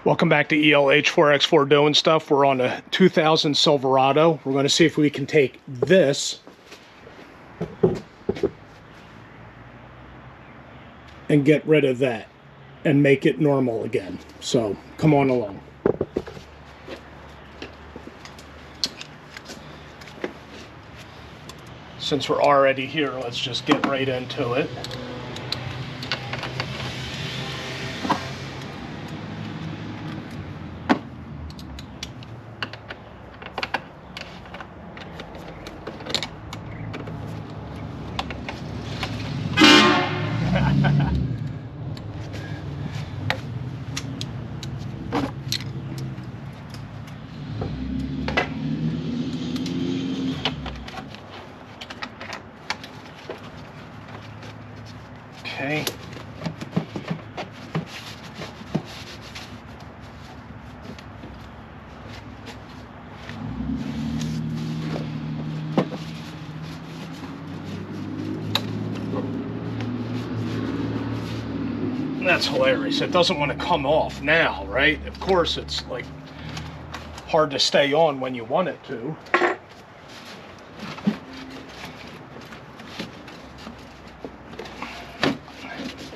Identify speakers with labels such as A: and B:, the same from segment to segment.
A: Welcome back to ELH4X4 doing stuff. We're on a 2000 Silverado. We're going to see if we can take this and get rid of that and make it normal again. So come on along. Since we're already here, let's just get right into it. Okay. That's hilarious. It doesn't want to come off now, right? Of course, it's like hard to stay on when you want it to.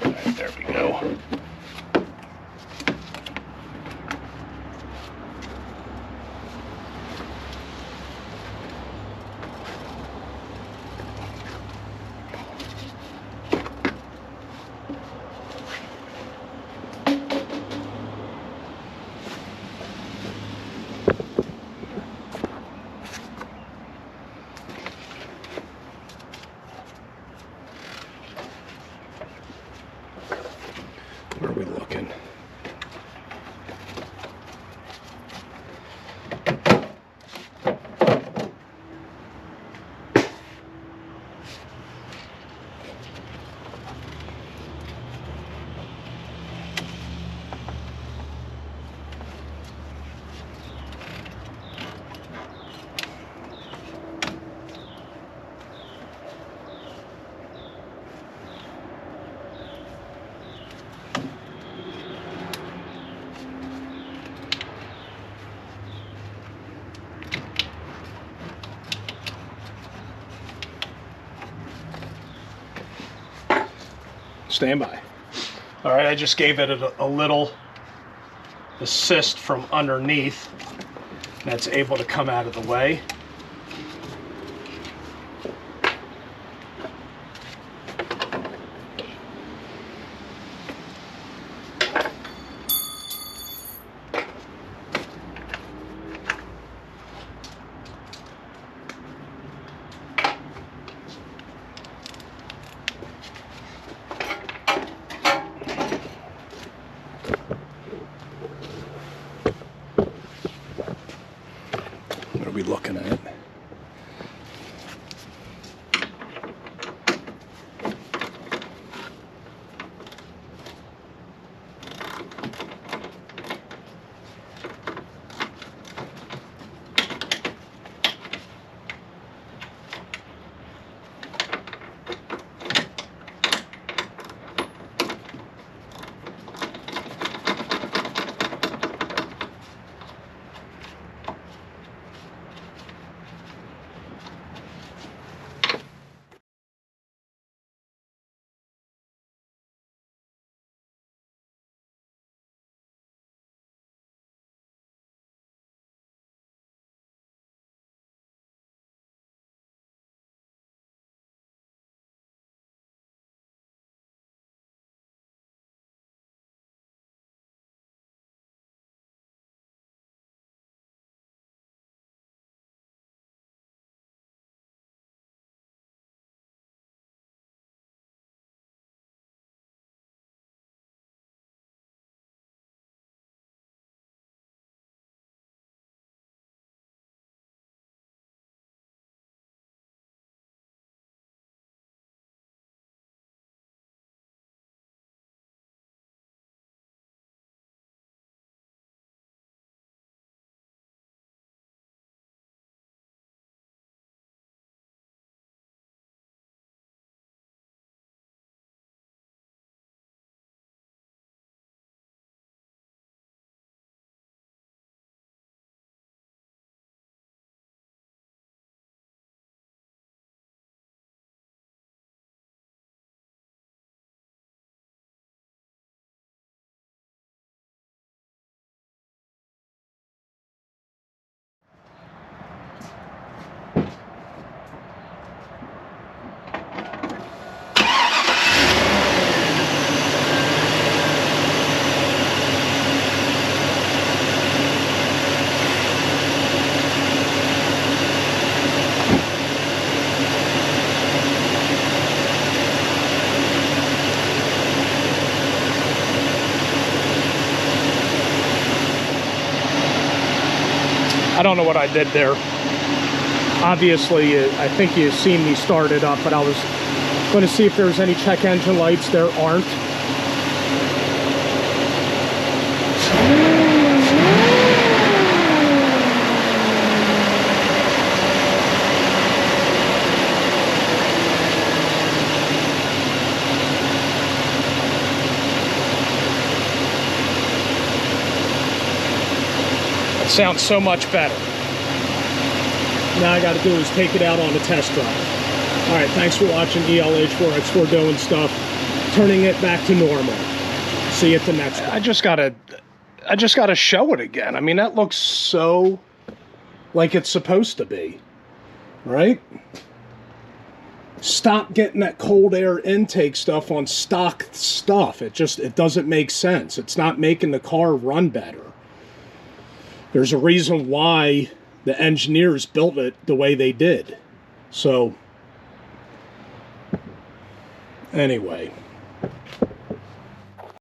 A: All right, there we go. Where are we looking? Stand by. All right, I just gave it a little assist from underneath. That's able to come out of the way. What are we looking at? I don't know what I did there. Obviously, I think you've seen me start it up, but I was going to see if there's any check engine lights. There aren't. It sounds so much better. Now I got to do is take it out on a test drive. All right, thanks for watching ELH4X4 doing stuff, turning it back to normal. See you at the next one. I just gotta show it again. I mean, that looks so like it's supposed to be, right? Stop getting that cold air intake stuff on stock stuff. It doesn't make sense. It's not making the car run better. There's a reason why the engineers built it the way they did. So, anyway.